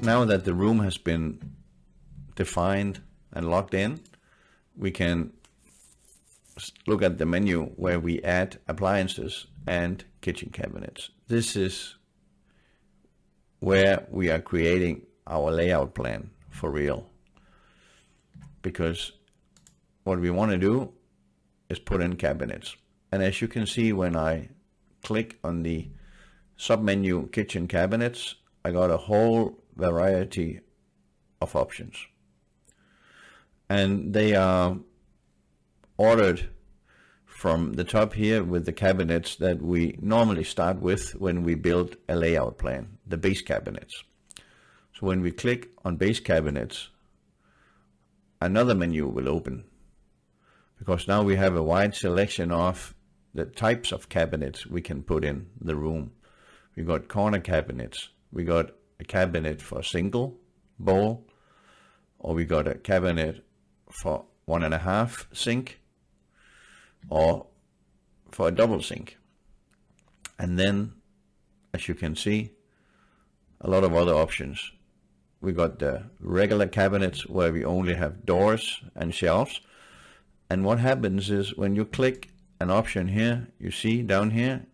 Now that the room has been defined and logged in, we can look at the menu where we add appliances and kitchen cabinets. This is where we are creating our layout plan for real, because what we want to do is put in cabinets. And as you can see, when I click on the submenu kitchen cabinets, I got a whole variety of options, and they are ordered from the top here with the cabinets that we normally start with when we build a layout plan, the base cabinets. So when we click on base cabinets, another menu will open, because now we have a wide selection of the types of cabinets we can put in the room. We got corner cabinets, we got a cabinet for a single bowl, or we got a cabinet for 1.5 sink, or for a double sink. And then, as you can see, a lot of other options. We got the regular cabinets where we only have doors and shelves. And what happens is when you click an option here, you see down here,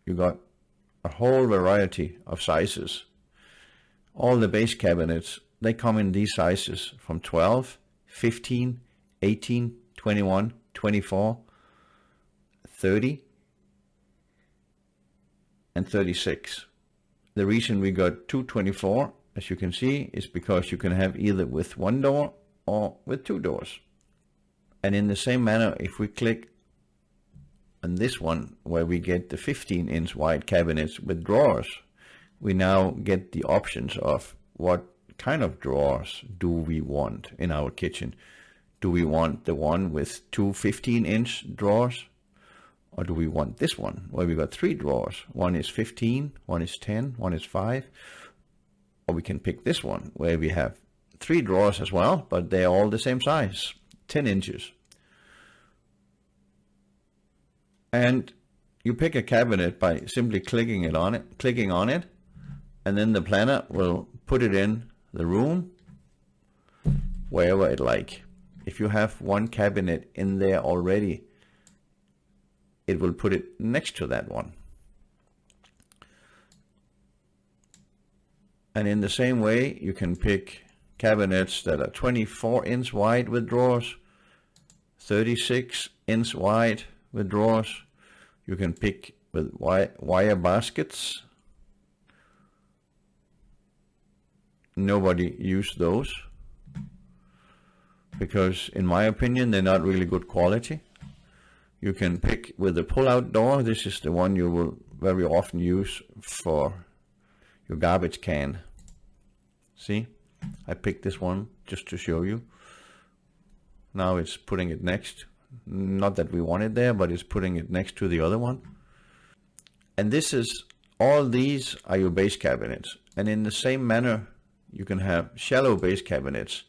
you got a whole variety of sizes. All the base cabinets, they come in these sizes from 12, 15, 18, 21, 24, 30, and 36. The reason we got 224, as you can see, is because you can have either with one door or with two doors. And in the same manner, if we click on this one where we get the 15-inch wide cabinets with drawers, we now get the options of what kind of drawers do we want in our kitchen. Do we want the one with two 15-inch drawers? Or do we want this one where we got 3 drawers? One is 15, one is 10, one is 5. Or we can pick this one where we have 3 drawers as well, but they're all the same size, 10 inches. And you pick a cabinet by simply clicking on it, and then the planner will put it in the room wherever it like. If you have one cabinet in there already, it will put it next to that one. And in the same way, you can pick cabinets that are 24-inch wide with drawers, 36-inch wide with drawers. You can pick with wire baskets. Nobody used those because, in my opinion, they're not really good quality. You can pick with the pull-out door. This is the one you will very often use for your garbage can. See, I picked this one just to show you. Now it's putting it next. Not that we want it there, but it's putting it next to the other one. And this is, all these are your base cabinets. And in the same manner, you can have shallow base cabinets.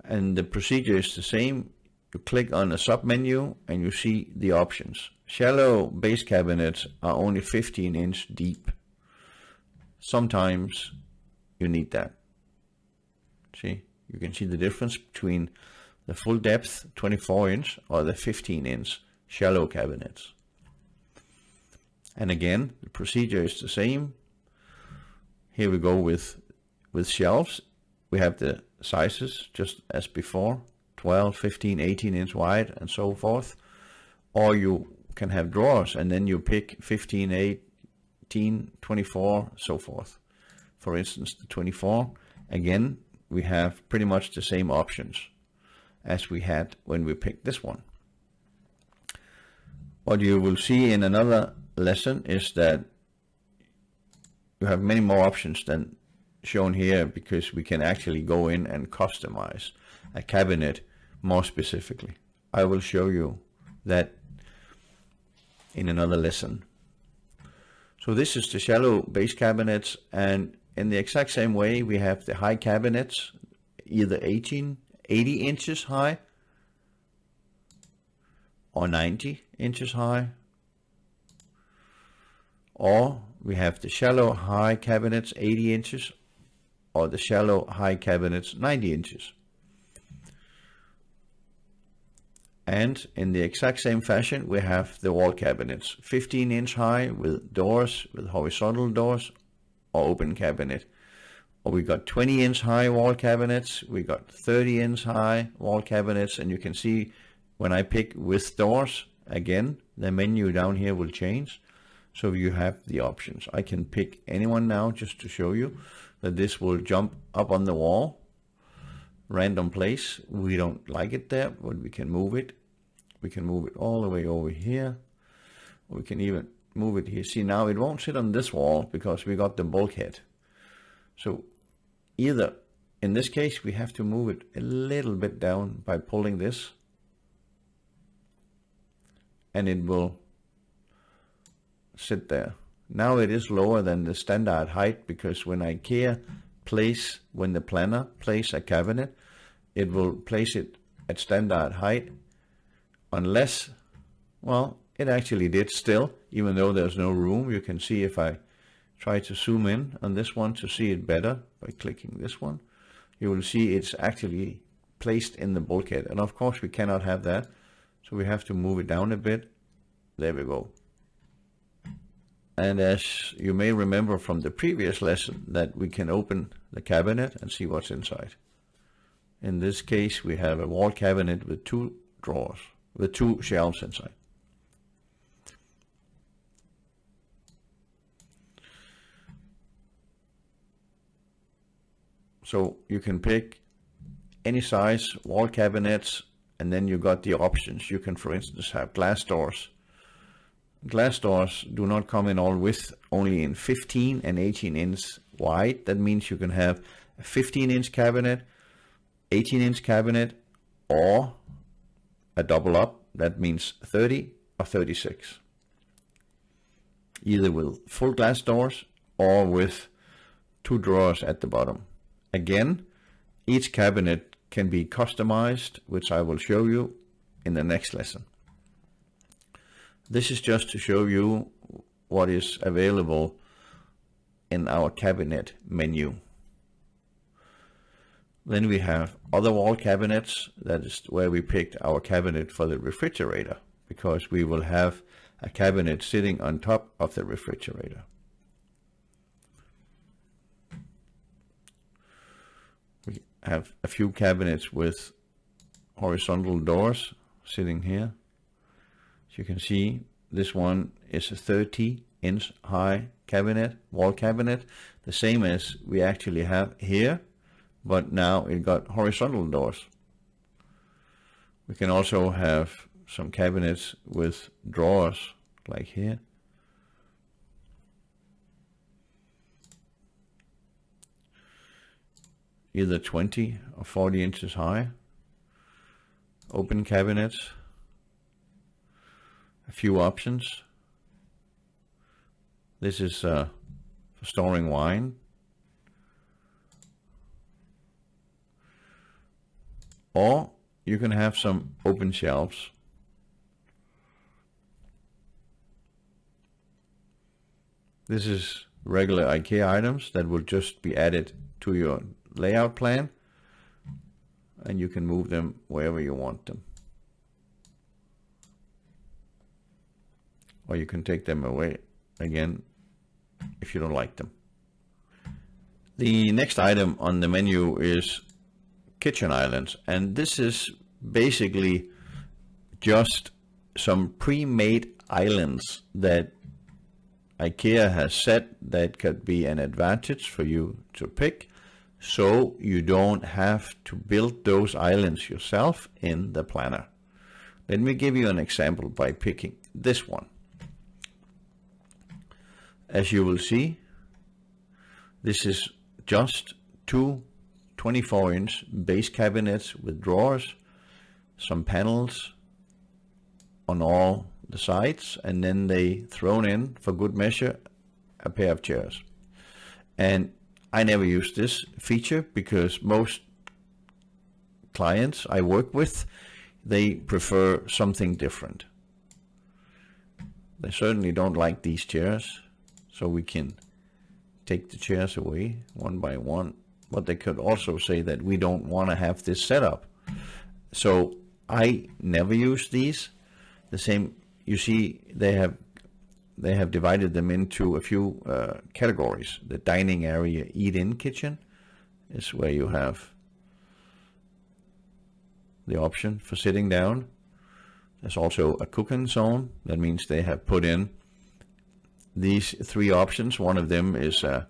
And the procedure is the same. You click on a sub-menu and you see the options. Shallow base cabinets are only 15-inch deep. Sometimes you need that. See, you can see the difference between the full depth 24-inch or the 15-inch shallow cabinets. And again, the procedure is the same. Here we go with shelves. We have the sizes just as before, 12, 15, 18-inch wide and so forth. Or you can have drawers and then you pick 15, 18, 24, so forth. For instance, the 24, again, we have pretty much the same options as we had when we picked this one. What you will see in another lesson is that you have many more options than shown here, because we can actually go in and customize a cabinet more specifically. I will show you that in another lesson. So this is the shallow base cabinets, and in the exact same way we have the high cabinets, either 80 inches high or 90 inches high, or We have the shallow high cabinets 80 inches or the shallow high cabinets 90 inches. And in the exact same fashion, we have the wall cabinets 15 inch high with doors, with horizontal doors, or open cabinet. Or we got 20 inch high wall cabinets, we got 30 inch high wall cabinets, and you can see when I pick with doors, again, the menu down here will change. So you have the options. I can pick anyone now just to show you that this will jump up on the wall. Random place. We don't like it there, but we can move it. We can move it all the way over here. We can even move it here. See, now it won't sit on this wall because we got the bulkhead. So either, in this case, we have to move it a little bit down by pulling this. And it will sit there. Now it is lower than the standard height because when IKEA when the planner places a cabinet, it will place it at standard height unless, well, it actually did still, even though there's no room. You can see if I try to zoom in on this one to see it better by clicking this one, you will see it's actually placed in the bulkhead. And of course we cannot have that, so we have to move it down a bit. There we go. And as you may remember from the previous lesson, that we can open the cabinet and see what's inside. In this case, we have a wall cabinet with 2 drawers, with 2 shelves inside. So you can pick any size wall cabinets, and then you got the options. You can, for instance, have glass doors. Glass doors do not come in all width, only in 15 and 18 inch wide. That means you can have a 15 inch cabinet, 18 inch cabinet, or a double up. That means 30 or 36. Either with full glass doors or with 2 drawers at the bottom. Again, each cabinet can be customized, which I will show you in the next lesson. This is just to show you what is available in our cabinet menu. Then we have other wall cabinets. That is where we picked our cabinet for the refrigerator, because we will have a cabinet sitting on top of the refrigerator. We have a few cabinets with horizontal doors sitting here. As you can see, this one is a 30 inch high cabinet, wall cabinet, the same as we actually have here, but now it got horizontal doors. We can also have some cabinets with drawers like here. Either 20 or 40 inches high. Open cabinets. A few options. This is for storing wine. Or you can have some open shelves. This is regular IKEA items that will just be added to your layout plan, and you can move them wherever you want them. Or you can take them away again if you don't like them. The next item on the menu is kitchen islands, and this is basically just some pre-made islands that IKEA has set that could be an advantage for you to pick, so you don't have to build those islands yourself in the planner. Let me give you an example by picking this one. As you will see, this is just 2 24-inch base cabinets with drawers, some panels on all the sides, and then they thrown in, for good measure, a pair of chairs. And I never use this feature because most clients I work with, they prefer something different. They certainly don't like these chairs. So we can take the chairs away one by one. But they could also say that we don't want to have this setup. So I never use these. The same, you see, they have divided them into a few categories. The dining area, eat-in kitchen, is where you have the option for sitting down. There's also a cooking zone. That means they have put in these three options. One of them is a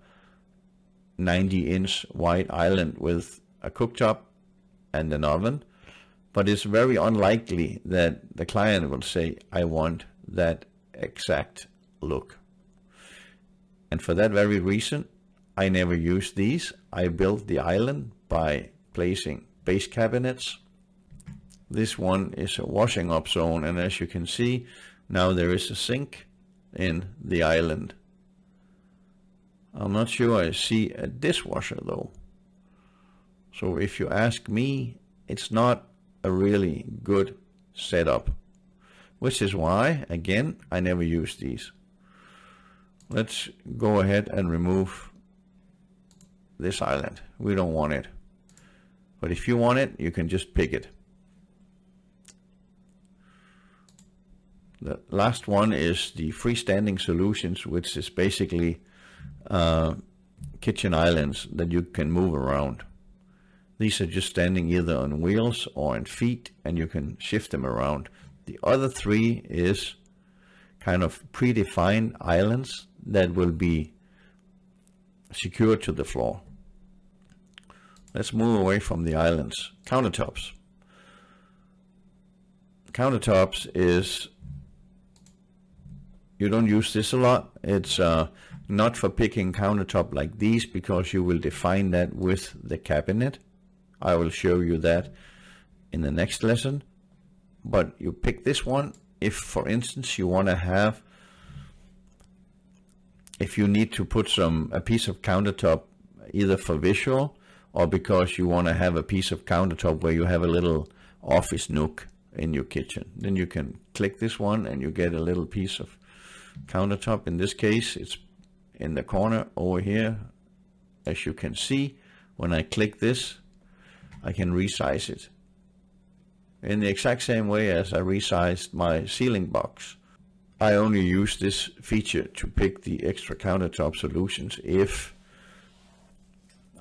90-inch wide island with a cooktop and an oven. But it's very unlikely that the client will say, I want that exact look. And for that very reason, I never use these. I built the island by placing base cabinets. This one is a washing up zone, and as you can see, now there is a sink in the island. I'm not sure I see a dishwasher though. So if you ask me, it's not a really good setup, which is why, again, I never use these. Let's go ahead and remove this island. We don't want it. But if you want it, you can just pick it. The last one is the freestanding solutions, which is basically kitchen islands that you can move around. These are just standing either on wheels or on feet, and you can shift them around. The other three is kind of predefined islands that will be secured to the floor. Let's move away from the islands. Countertops. Countertops is, you don't use this a lot. It's not for picking countertop like these, because you will define that with the cabinet. I will show you that in the next lesson. But you pick this one if, for instance, you want to have, if you need to put a piece of countertop either for visual or because you want to have a piece of countertop where you have a little office nook in your kitchen. Then you can click this one and you get a little piece of countertop. In this case, it's in the corner over here. As you can see, when I click this, I can resize it in the exact same way as I resized my ceiling box. I only use this feature to pick the extra countertop solutions if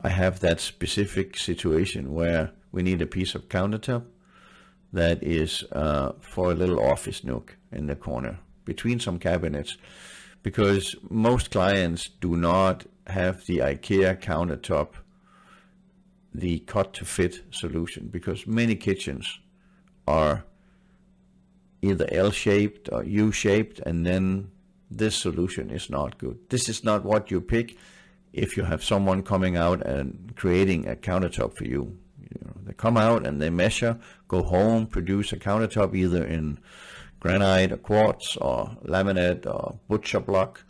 I have that specific situation where we need a piece of countertop that is for a little office nook in the corner between some cabinets, because most clients do not have the Ikea countertop, the cut to fit solution, because many kitchens are either L-shaped or U-shaped, and then this solution is not good. This is not what you pick if you have someone coming out and creating a countertop for you. They come out and they measure, go home, produce a countertop either in granite or quartz or laminate or butcher block.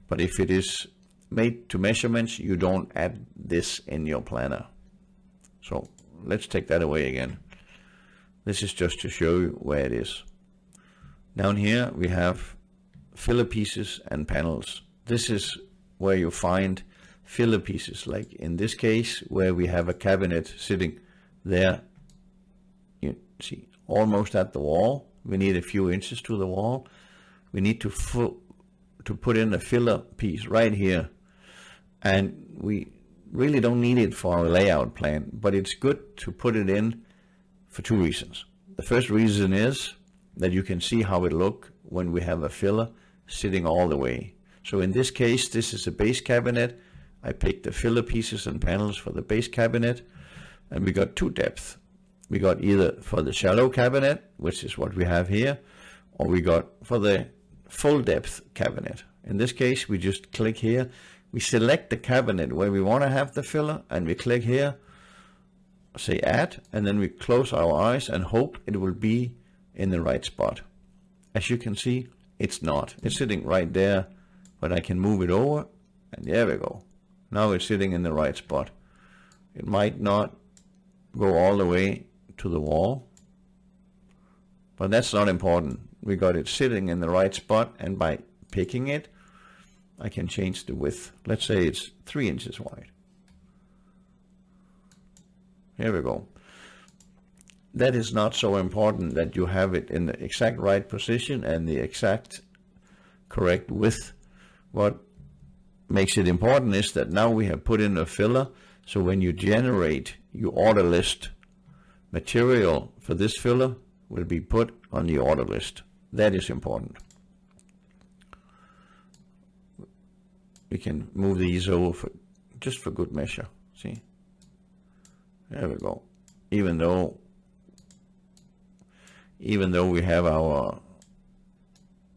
But if it is made to measurements, you don't add this in your planner. So let's take that away again. This is just to show you where it is. Down here we have filler pieces and panels. This is where you find filler pieces, like in this case where we have a cabinet sitting there, you see, almost at the wall. We need a few inches to the wall. We need to put in a filler piece right here, and we really don't need it for our layout plan, but it's good to put it in for two reasons. The first reason is that you can see how it looks when we have a filler sitting all the way. So in this case, this is a base cabinet. I picked the filler pieces and panels for the base cabinet, and we got two depths. We got either for the shallow cabinet, which is what we have here, or we got for the full depth cabinet. In this case, we just click here. We select the cabinet where we want to have the filler, and we click here, say add, and then we close our eyes and hope it will be in the right spot. As you can see, it's not. It's sitting right there, but I can move it over, and there we go. Now it's sitting in the right spot. It might not go all the way to the wall, but that's not important. We got it sitting in the right spot, and by picking it, I can change the width. Let's say it's 3 inches wide. Here we go. That is not so important that you have it in the exact right position and the exact correct width. What makes it important is that now we have put in a filler, so when you generate your order list, material for this filler will be put on the order list. That is important. We can move these over just for good measure. See? There we go. Even though we have our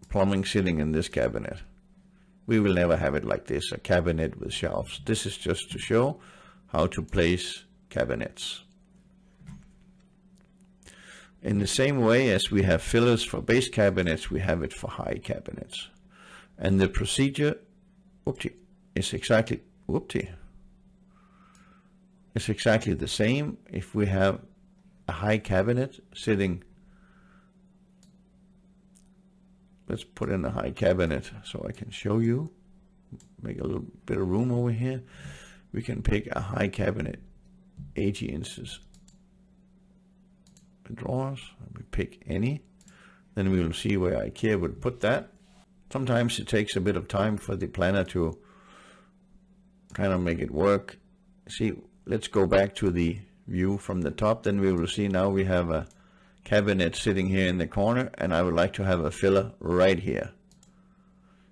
plumbing sitting in this cabinet, we will never have it like this, a cabinet with shelves. This is just to show how to place cabinets. In the same way as we have fillers for base cabinets, we have it for high cabinets. And the procedure is exactly it's exactly the same if we have a high cabinet sitting. Let's put in a high cabinet so I can show you. Make a little bit of room over here. We can pick a high cabinet, 80 inches. Drawers, we pick any. Then we will see where Ikea would put that. Sometimes it takes a bit of time for the planner to kind of make it work. See, let's go back to the view from the top. Then we will see now we have a cabinet sitting here in the corner, and I would like to have a filler right here.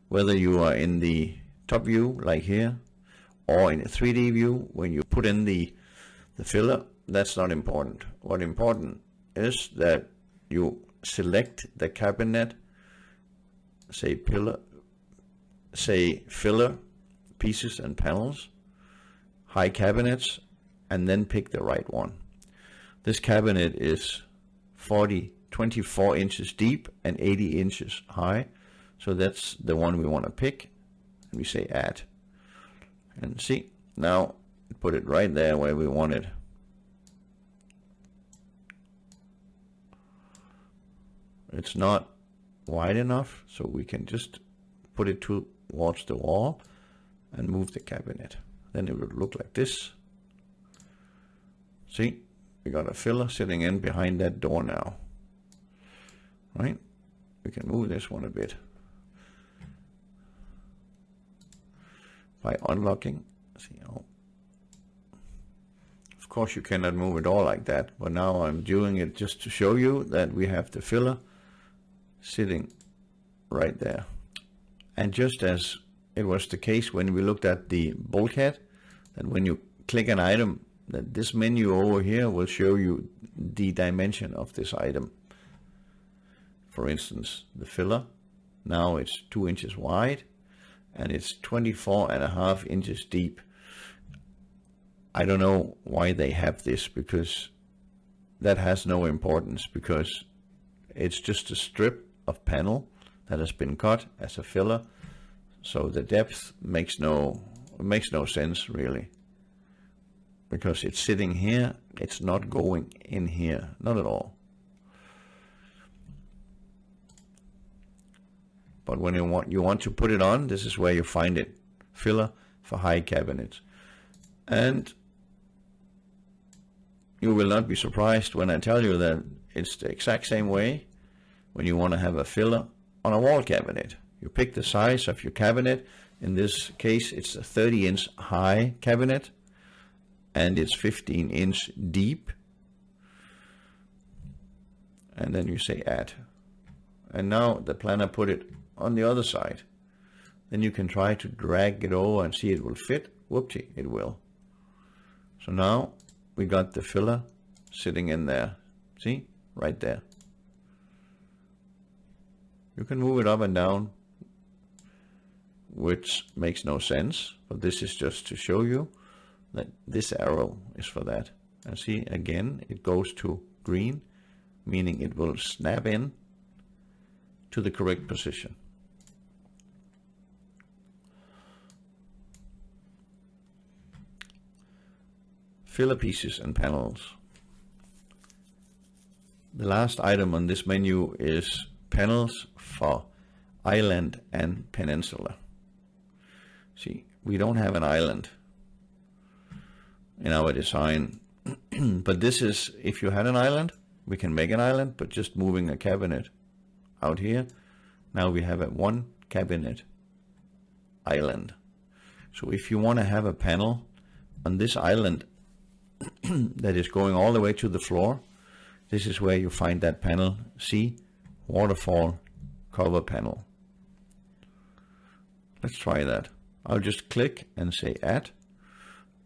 Whether you are in the top view like here or in a 3D view, when you put in the filler, that's not important. What important is that you select the cabinet, say filler, pieces and panels, high cabinets, and then pick the right one. This cabinet is 24 inches deep and 80 inches high, so that's the one we want to pick, and we say add. And see, now put it right there where we want it. It's not wide enough, so we can just put it towards the wall and move the cabinet. Then it would look like this. See, we got a filler sitting in behind that door now. Right? We can move this one a bit by unlocking. See, of course you cannot move it all like that, but now I'm doing it just to show you that we have the filler sitting right there. And just as it was the case when we looked at the bulkhead, that when you click an item, that this menu over here will show you the dimension of this item. For instance, the filler, now it's 2 inches wide and it's 24.5 inches deep. I don't know why they have this, because that has no importance, because it's just a strip of panel that has been cut as a filler. So the depth makes no sense really, because it's sitting here, it's not going in here, not at all. But when you want to put it on, this is where you find it. Filler for high cabinets. And you will not be surprised when I tell you that it's the exact same way when you want to have a filler on a wall cabinet. You pick the size of your cabinet. In this case, it's a 30-inch high cabinet, and it's 15-inch deep. And then you say add. And now the planner put it on the other side. Then you can try to drag it over and see it will fit. Whoopsie, it will. So now we got the filler sitting in there. See? Right there. You can move it up and down, which makes no sense, but this is just to show you that this arrow is for that. And see, again, it goes to green, meaning it will snap in to the correct position. Filler pieces and panels. The last item on this menu is panels for island and peninsula. See, we don't have an island in our design. But this is, if you had an island, we can make an island, but just moving a cabinet out here. Now we have a one cabinet island. So if you want to have a panel on this island that is going all the way to the floor, this is where you find that panel. See, waterfall cover panel. Let's try that. I'll just click and say add,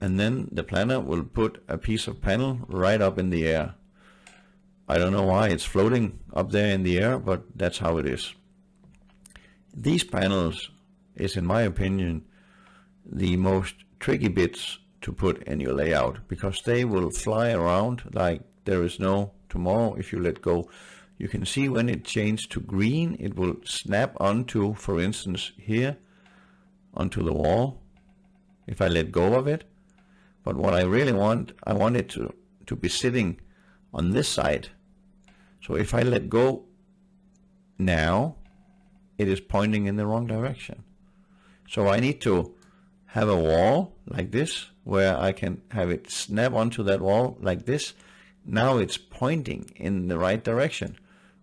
and then the planner will put a piece of panel right up in the air. I don't know why it's floating up there in the air, but that's how it is. These panels is, in my opinion, the most tricky bits to put in your layout, because they will fly around like there is no tomorrow if you let go. You can see when it changed to green, it will snap onto, for instance, here, onto the wall, if I let go of it. But what I really want, I want it to be sitting on this side. So if I let go now, it is pointing in the wrong direction. So I need to have a wall like this, where I can have it snap onto that wall like this. Now it's pointing in the right direction.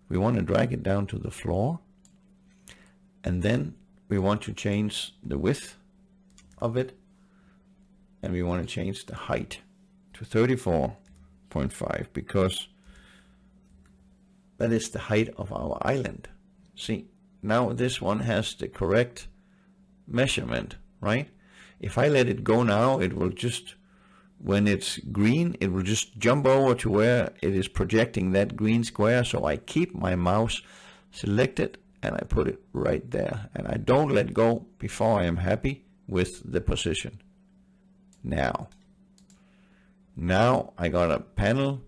We want to drag it down to the floor, and then we want to change the width of it, and we want to change the height to 34.5, because that is the height of our island. See, now this one has the correct measurement, right? If I let it go now, it will just, when it's green, it will just jump over to where it is projecting that green square. So I keep my mouse selected and I put it right there, and I don't let go before I am happy with the position. Now I got a panel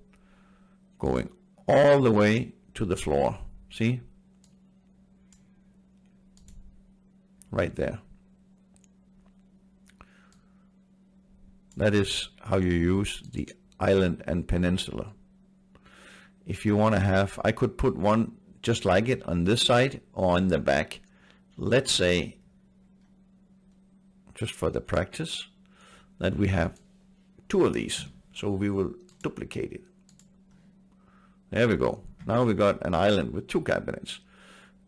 going all the way to the floor. See? Right there. That is how you use the island and peninsula. If you want to have, I could put one just like it on this side or on the back. Let's say, just for the practice, that we have two of these. So we will duplicate it. There we go. Now we got an island with two cabinets.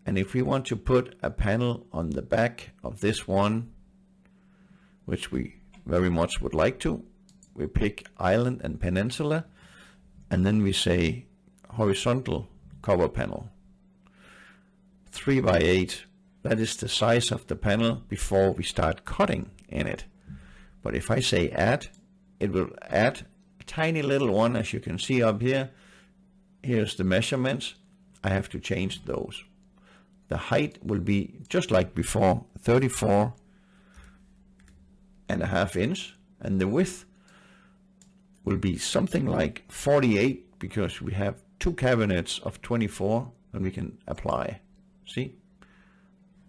And if we want to put a panel on the back of this one, which we very much would like to, we pick island and peninsula, and then we say horizontal cover panel. 3 by 8, that is the size of the panel before we start cutting in it. But if I say add, it will add a tiny little one, as you can see up here. Here's the measurements. I have to change those. The height will be just like before, 34.5 inch, and the width will be something like 48, because we have two cabinets of 24 and we can apply. See?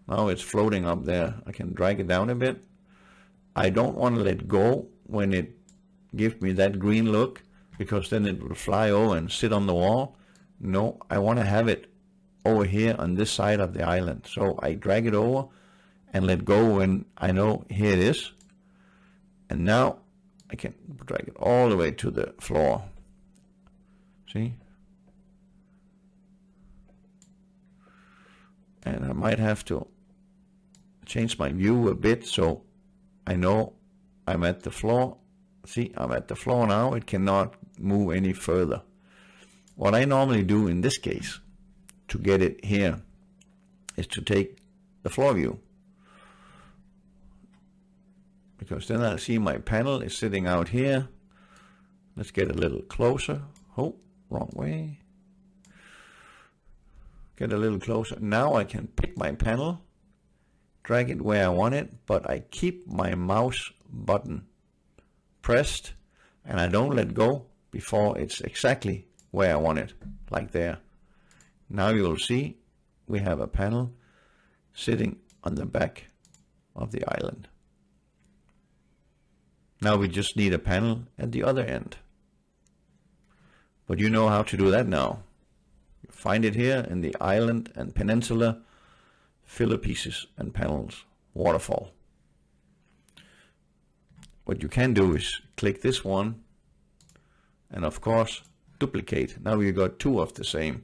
Now it's floating up there. I can drag it down a bit. I don't want to let go when it gives me that green look, because then it will fly over and sit on the wall. No, I want to have it over here on this side of the island. So I drag it over and let go when I know here it is. And now I can drag it all the way to the floor. See? And I might have to change my view a bit so I know I'm at the floor. See, I'm at the floor now. It cannot move any further. What I normally do in this case to get it here is to take the floor view, because then I'll see my panel is sitting out here. Let's get a little closer. Oh, wrong way. Get a little closer. Now I can pick my panel, drag it where I want it, but I keep my mouse button pressed and I don't let go before it's exactly where I want it, like there. Now you will see we have a panel sitting on the back of the island. Now we just need a panel at the other end. But you know how to do that now. You find it here in the island and peninsula, filler pieces and panels, waterfall. what you can do is click this one, and of course duplicate. Now you got two of the same,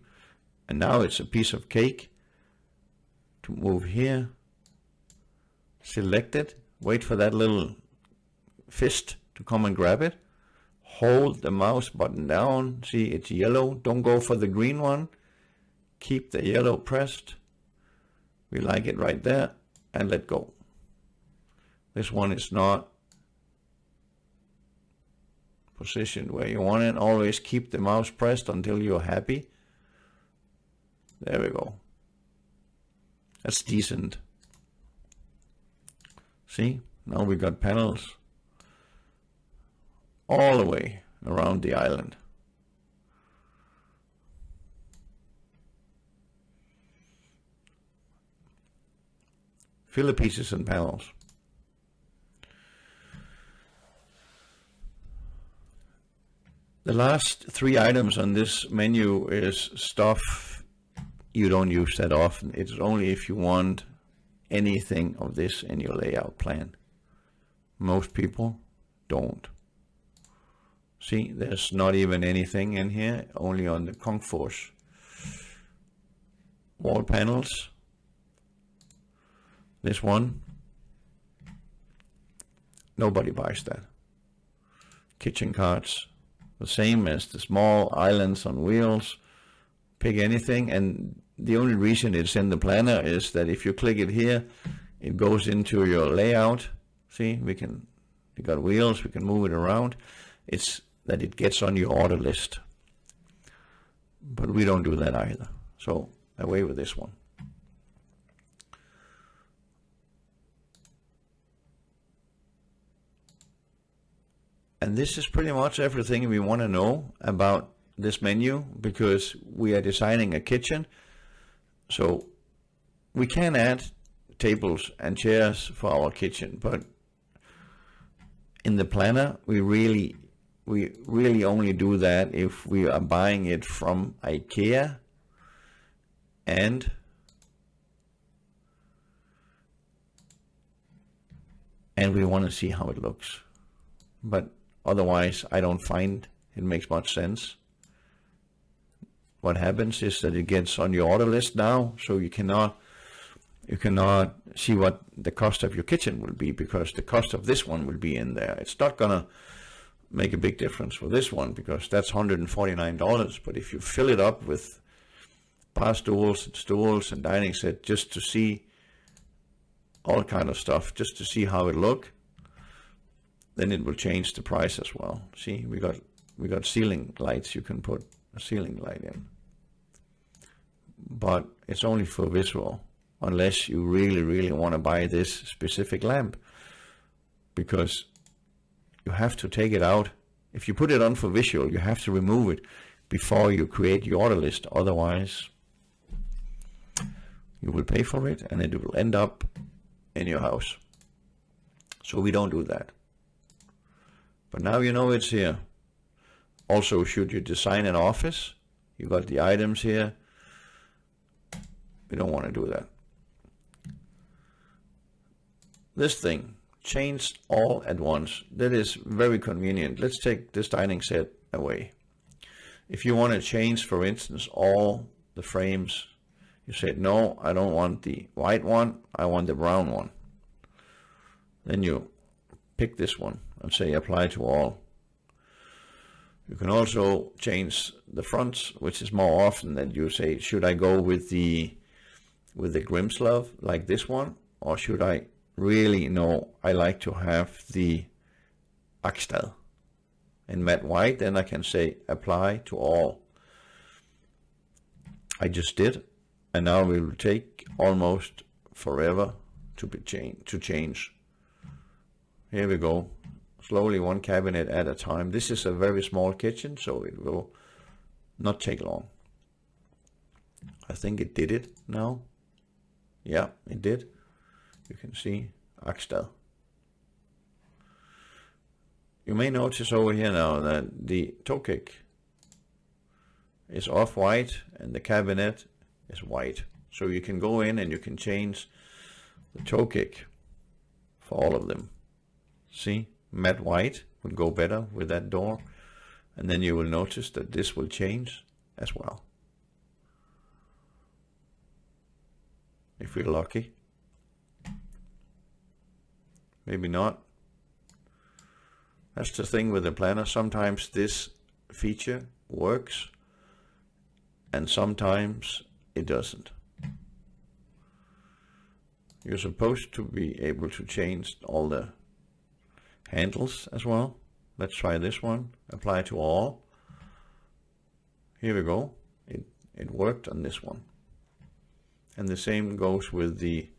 and now it's a piece of cake to move here. Select it, wait for that little fist to come and grab it. Hold the mouse button down, see it's yellow, don't go for the green one. Keep the yellow pressed. We like it right there, and let go. This one is not positioned where you want it. Always keep the mouse pressed until you're happy. There we go. That's decent. See, now we got panels all the way around the island. Filler pieces and panels. The last three items on this menu is stuff you don't use that often. It's only if you want anything of this in your layout plan. Most people don't. See, there's not even anything in here, only on the Comforts wall panels. This one, nobody buys that. Kitchen carts, the same as the small islands on wheels. Pick anything, and the only reason it's in the planner is that if you click it here, it goes into your layout. See, we got wheels, we can move it around. It's that it gets on your order list. But we don't do that either. So away with this one. And this is pretty much everything we want to know about this menu, because we are designing a kitchen. So we can add tables and chairs for our kitchen, but in the planner we really only do that if we are buying it from Ikea and we want to see how it looks. But otherwise, I don't find it makes much sense. What happens is that it gets on your order list now, so you cannot see what the cost of your kitchen will be, because the cost of this one will be in there. It's not gonna make a big difference for this one, because that's $149. But if you fill it up with bar stools and dining set, just to see all kind of stuff, just to see how it look, then it will change the price as well. See, we got ceiling lights. You can put a ceiling light in, but it's only for visual, unless you really want to buy this specific lamp, because you have to take it out. If you put it on for visual, you have to remove it before you create your order list. Otherwise, you will pay for it and it will end up in your house. So we don't do that. But now you know it's here. Also, should you design an office, you got the items here. We don't want to do that. This thing, changed all at once. That is very convenient. Let's take this dining set away. If you want to change, for instance, all the frames, you say, no, I don't want the white one, I want the brown one. Then you pick this one and say apply to all. You can also change the fronts, which is more often that you say, should I go with the Grimslov like this one, or should I really know I like to have the Akstad in matte white? Then I can say apply to all. I just did, and now it will take almost forever to change. Here we go. Slowly, one cabinet at a time. This is a very small kitchen, so it will not take long. I think it did it now. Yeah, it did. You can see Akstad. You may notice over here now that the toe kick is off-white and the cabinet is white. So you can go in and you can change the toe kick for all of them. See? Matte white would go better with that door. And then you will notice that this will change as well. If we're lucky. Maybe not. That's the thing with the planner. Sometimes this feature works and sometimes it doesn't. You're supposed to be able to change all the handles as well. Let's try this one. Apply to all. Here we go. It worked on this one. And the same goes with the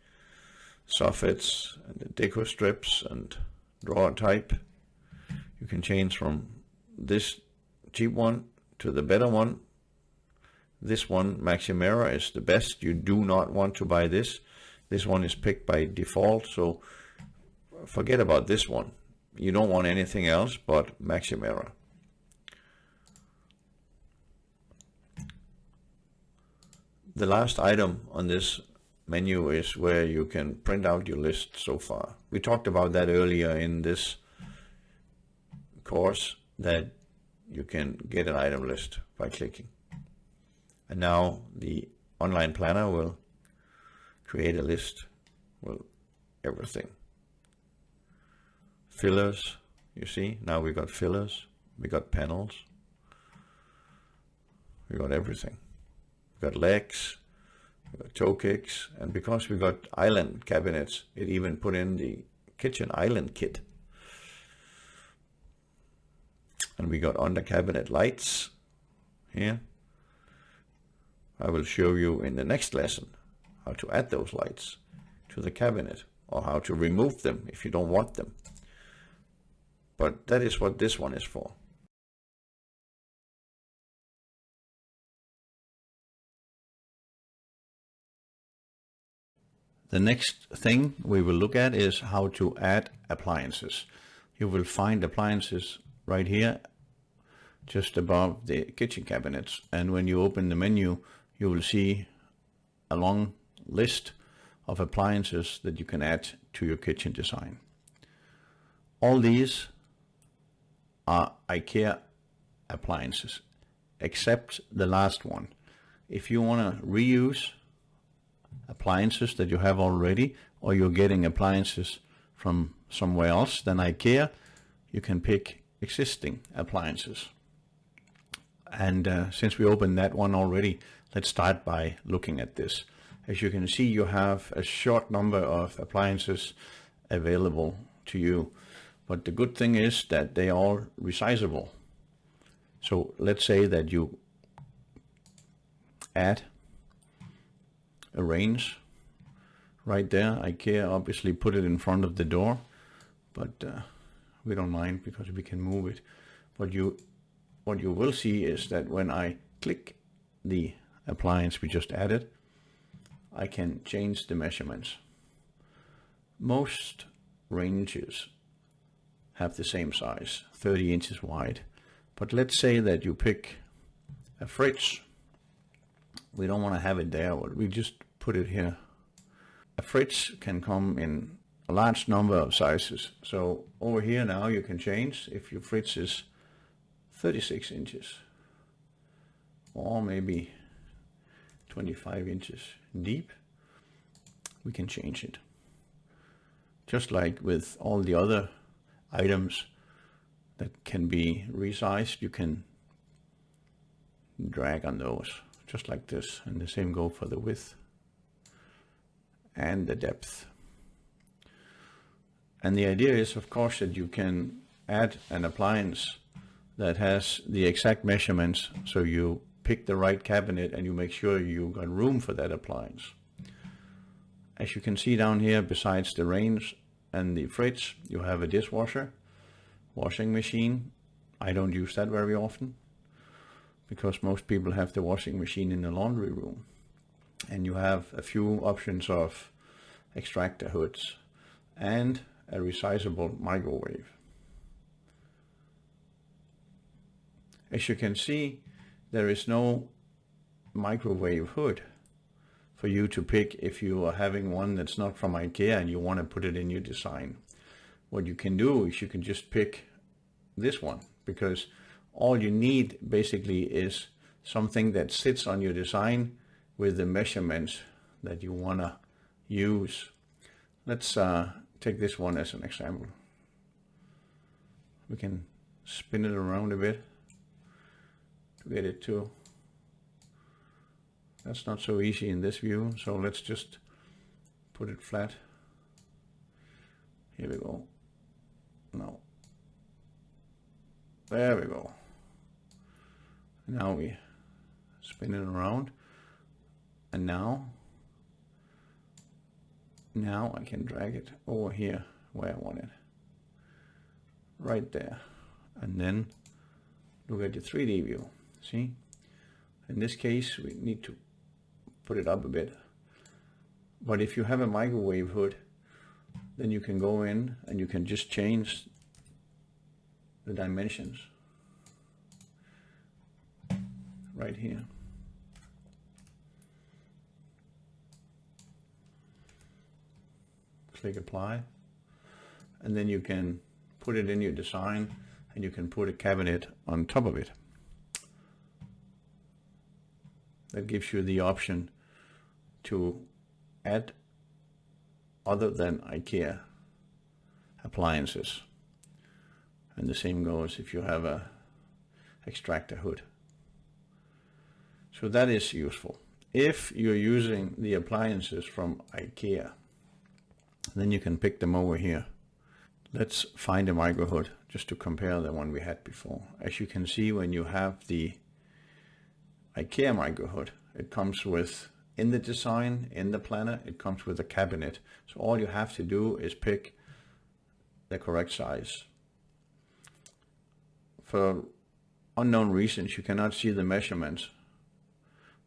soffits and the deco strips and drawer type. You can change from this cheap one to the better one. This one, Maximera, is the best. You do not want to buy this. This one is picked by default, so forget about this one. You don't want anything else but Maximera. The last item on this menu is where you can print out your list so far. We talked about that earlier in this course, that you can get an item list by clicking. And now the online planner will create a list with everything. Fillers, you see, now we got fillers, we got panels, we got everything. We got legs, we got toe kicks, and because we got island cabinets, it even put in the kitchen island kit. And we got under cabinet lights here. I will show you in the next lesson how to add those lights to the cabinet, or how to remove them if you don't want them. But that is what this one is for. The next thing we will look at is how to add appliances. You will find appliances right here, just above the kitchen cabinets. And when you open the menu, you will see a long list of appliances that you can add to your kitchen design. All these are Ikea appliances, except the last one. If you want to reuse appliances that you have already, or you're getting appliances from somewhere else than Ikea, you can pick existing appliances. And since we opened that one already, let's start by looking at this. As you can see, you have a short number of appliances available to you. But the good thing is that they are resizable. So let's say that you add a range right there. Ikea obviously put it in front of the door, but we don't mind because we can move it. What you will see is that when I click the appliance we just added, I can change the measurements. Most ranges have the same size, 30 inches wide. But let's say that you pick a fridge. We don't want to have it there, but we just put it here. A fridge can come in a large number of sizes. So over here now you can change if your fridge is 36 inches or maybe 25 inches deep. We can change it. Just like with all the other items that can be resized, you can drag on those just like this, and the same go for the width and the depth. And the idea is, of course, that you can add an appliance that has the exact measurements, so you pick the right cabinet and you make sure you got room for that appliance. As you can see down here, besides the range and the fridge, you have a dishwasher, washing machine. I don't use that very often because most people have the washing machine in the laundry room. And you have a few options of extractor hoods and a resizable microwave. As you can see, there is no microwave hood for you to pick if you are having one that's not from Ikea and you want to put it in your design. what you can do is you can just pick this one, because all you need basically is something that sits on your design with the measurements that you want to use. Let's take this one as an example. We can spin it around a bit to get it to. That's not so easy in this view, so let's just put it flat. Here we go. No. There we go. Now we spin it around, and now I can drag it over here where I want it. Right there. And then look at the 3D view. See? In this case, we need to put it up a bit. But if you have a microwave hood, then you can go in and you can just change the dimensions right here. Click apply, and then you can put it in your design, and you can put a cabinet on top of it. That gives you the option to add other than Ikea appliances. And the same goes if you have a extractor hood. So that is useful. If you're using the appliances from Ikea, then you can pick them over here. Let's find a micro hood just to compare the one we had before. As you can see, when you have the Ikea micro hood, it comes with, in the design, in the planner, it comes with a cabinet. So all you have to do is pick the correct size. For unknown reasons, you cannot see the measurements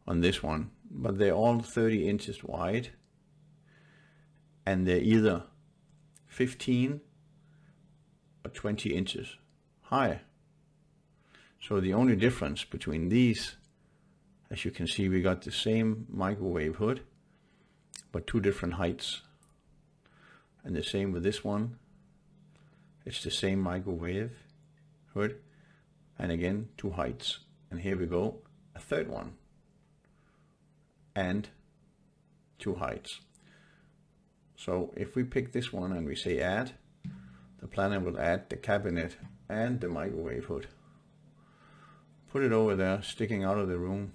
on this one, but they're all 30 inches wide, and they're either 15 or 20 inches high. So the only difference between these, as you can see, we got the same microwave hood, but two different heights. And the same with this one. It's the same microwave hood, and again, two heights. And here we go, a third one, and two heights. So if we pick this one and we say add, the planner will add the cabinet and the microwave hood. Put it over there, sticking out of the room.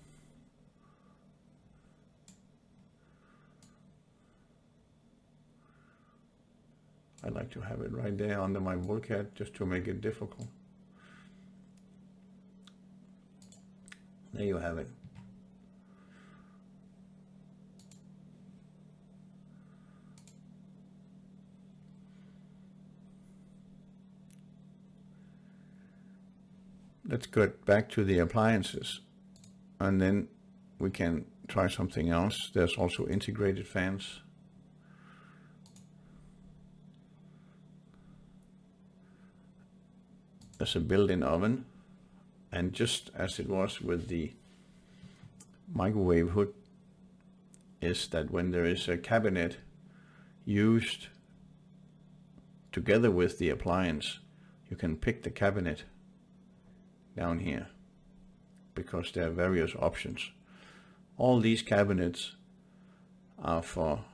I like to have it right there under my bulkhead just to make it difficult. There you have it. Let's get back to the appliances, and then we can try something else. There's also integrated fans. There's a built-in oven, and just as it was with the microwave hood, is that when there is a cabinet used together with the appliance, you can pick the cabinet down here, because there are various options. All these cabinets are for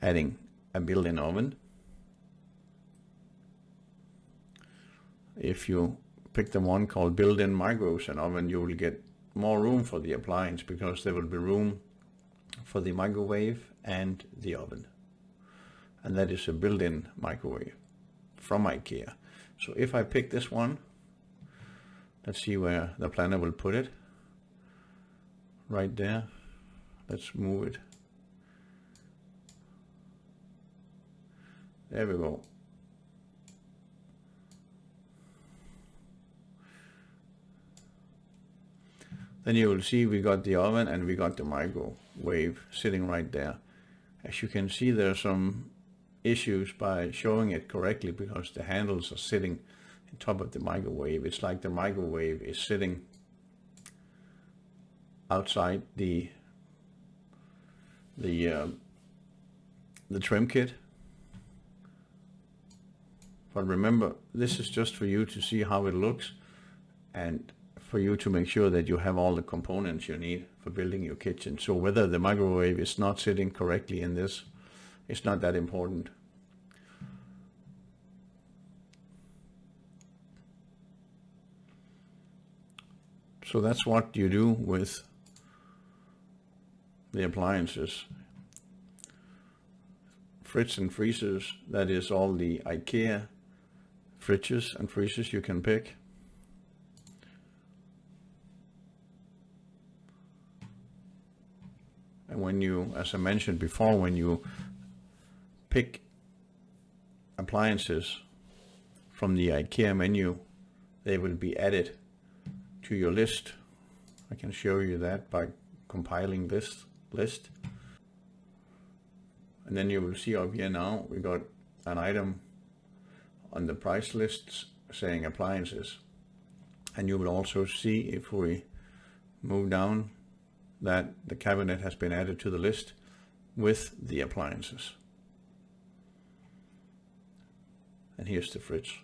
adding a built-in oven. If you pick the one called built-in micros and oven, you will get more room for the appliance, because there will be room for the microwave and the oven. And that is a built-in microwave from Ikea. So if I pick this one, let's see where the planner will put it. Right there. Let's move it. There we go. Then you will see we got the oven and we got the microwave sitting right there. As you can see, there are some issues by showing it correctly, because the handles are sitting on top of the microwave. It's like the microwave is sitting outside the trim kit, But remember, this is just for you to see how it looks and for you to make sure that you have all the components you need for building your kitchen. So whether the microwave is not sitting correctly in this, it's not that important. So that's what you do with the appliances. Fridge and freezers, that is all the Ikea fridges and freezers you can pick. And when you, as I mentioned before, when you pick appliances from the Ikea menu, they will be added to your list. I can show you that by compiling this list. And then you will see up here now we got an item on the price lists saying appliances. And you will also see, if we move down, that the cabinet has been added to the list with the appliances. And here's the fridge.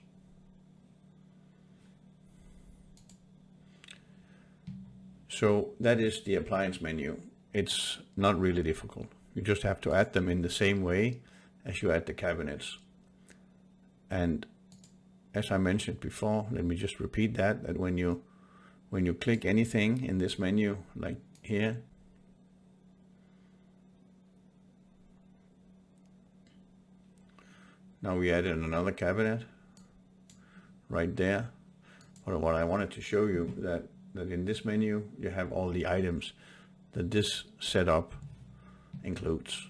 So that is the appliance menu. It's not really difficult. You just have to add them in the same way as you add the cabinets. And as I mentioned before, let me just repeat that when you click anything in this menu, like here, now we added another cabinet right there. But what I wanted to show you that in this menu you have all the items that this setup includes.